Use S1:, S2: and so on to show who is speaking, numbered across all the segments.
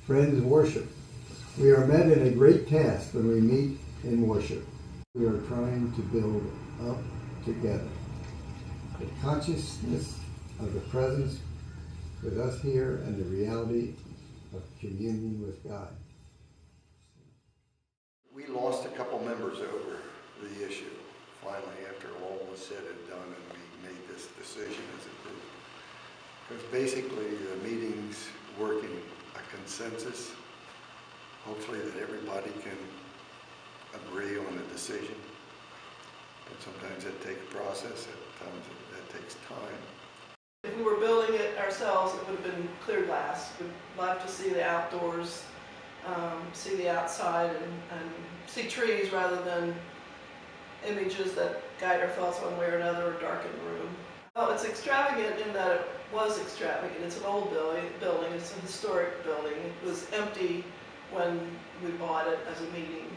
S1: Friends worship. We are met in a great task when we meet in worship. We are trying to build up together. The consciousness of the presence with us here and the reality of communion with God.
S2: We lost a couple members over the issue, finally, after all was said and done, and we made this decision as a group. Because basically the meetings work in a consensus, hopefully that everybody can agree on a decision. But sometimes that takes process, at times that takes time.
S3: If we were building it ourselves, it would have been clear glass. We'd love to see the outdoors, see the outside, and see trees rather than images that guide our thoughts one way or another or darken the room. Well, it's extravagant in that it was extravagant. It's an old building. It's a historic building. It was empty when we bought it as a meeting,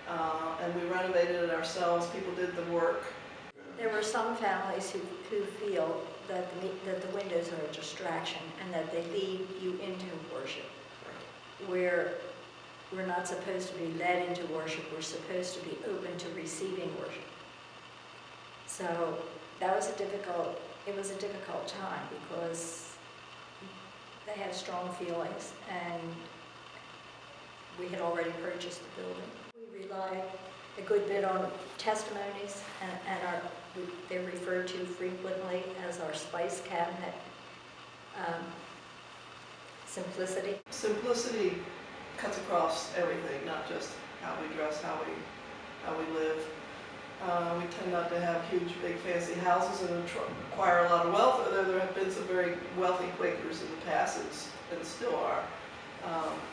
S3: and we renovated it ourselves. People did the work.
S4: There were some families who feel that the windows are a distraction and that they lead you into worship, where we're not supposed to be led into worship. We're supposed to be open to receiving worship. So that was a difficult time because they had strong feelings and we had already purchased the building. We relied a good bit on testimonies and they're referred to frequently as our spice cabinet. Simplicity.
S3: Simplicity cuts across everything, not just how we dress, how we live. We tend not to have huge, big, fancy houses and acquire a lot of wealth, although there have been some very wealthy Quakers in the past and still are.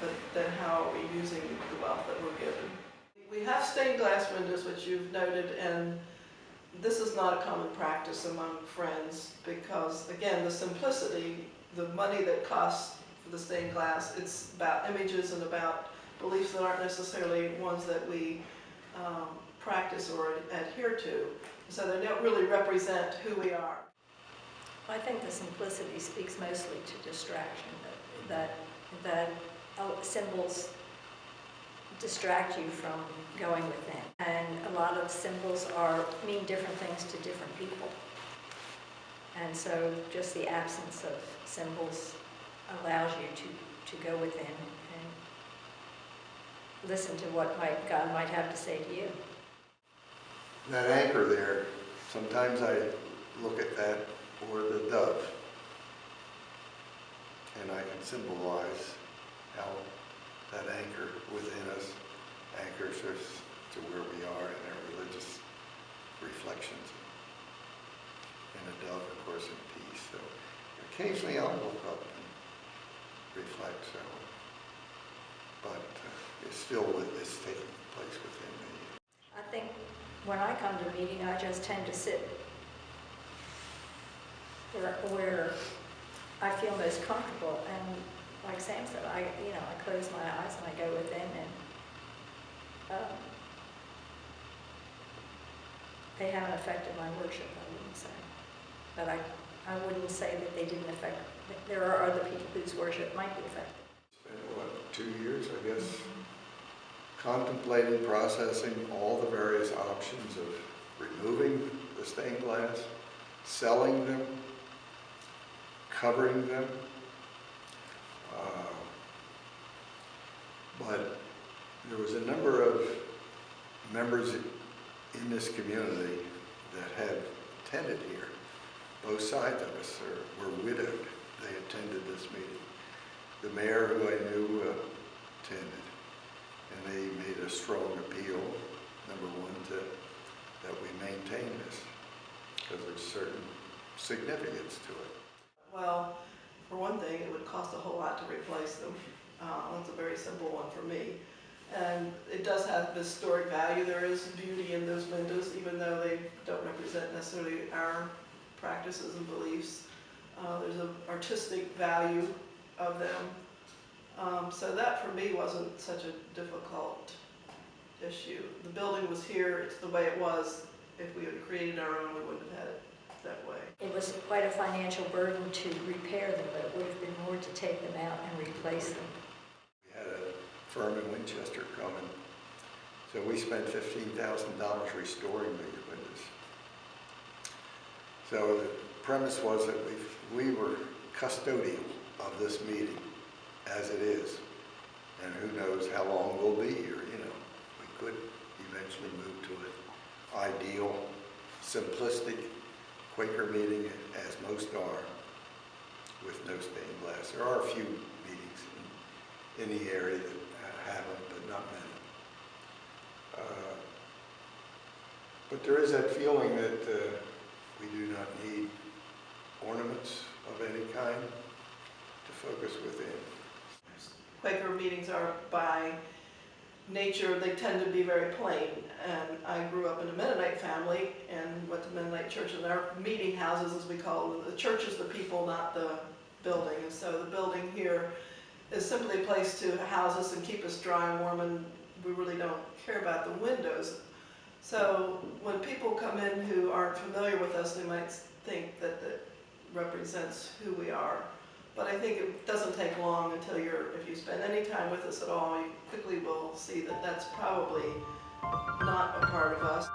S3: But then how are we using the wealth that we're given? We have stained glass windows, which you've noted, and this is not a common practice among friends because, again, the simplicity, the money that costs for the stained glass, it's about images and about beliefs that aren't necessarily ones that we practice or adhere to. So they don't really represent who we are.
S4: I think the simplicity speaks mostly to distraction, that symbols distract you from going within. And a lot of symbols mean different things to different people. And so just the absence of symbols allows you to go within and listen to what God might have to say to you.
S2: That anchor there, sometimes I look at that or the dove, and I can symbolize how that anchor within us anchors us to where we are in our religious reflections. And a dove, of course, in peace. So occasionally I'll look up and reflect, so, but it's taking place within me.
S4: I think when I come to a meeting, I just tend to sit where I feel most comfortable. And like Sam said, I close my eyes and I go within, and they haven't affected my worship, I wouldn't say. But I wouldn't say that they didn't affect. There are other people whose worship might be affected.
S2: It's been, 2 years, I guess, contemplating, processing all the various options of removing the stained glass, selling them, covering them. But there was a number of members in this community that had attended here. Both sides of us were widowed. They attended this meeting. The mayor, who I knew, attended. And they made a strong appeal, number one, that we maintain this, because there's certain significance to it.
S3: Well, for one thing, it would cost a whole lot to replace them. That's a very simple one for me. And it does have historic value. There is beauty in those windows, even though they don't represent necessarily our practices and beliefs. There's an artistic value of them. So that for me wasn't such a difficult issue. The building was here, it's the way it was. If we had created our own, we wouldn't have had it that way.
S4: It was quite a financial burden to repair them, but it would have been more to take them out and replace them.
S2: firm in Winchester coming. So we spent $15,000 restoring the windows. So the premise was that we were custodial of this meeting as it is. And who knows how long we'll be here, you know. We could eventually move to an ideal, simplistic Quaker meeting, as most are, with no stained glass. There are a few meetings in the area that have them, but not many. But there is that feeling that we do not need ornaments of any kind to focus within.
S3: Quaker meetings are by nature, they tend to be very plain. And I grew up in a Mennonite family and went to Mennonite church, and our meeting houses, as we call them, the church is the people, not the building. And so the building here is simply a place to house us and keep us dry and warm, and we really don't care about the windows. So when people come in who aren't familiar with us, they might think that it represents who we are. But I think it doesn't take long until if you spend any time with us at all, you quickly will see that that's probably not a part of us.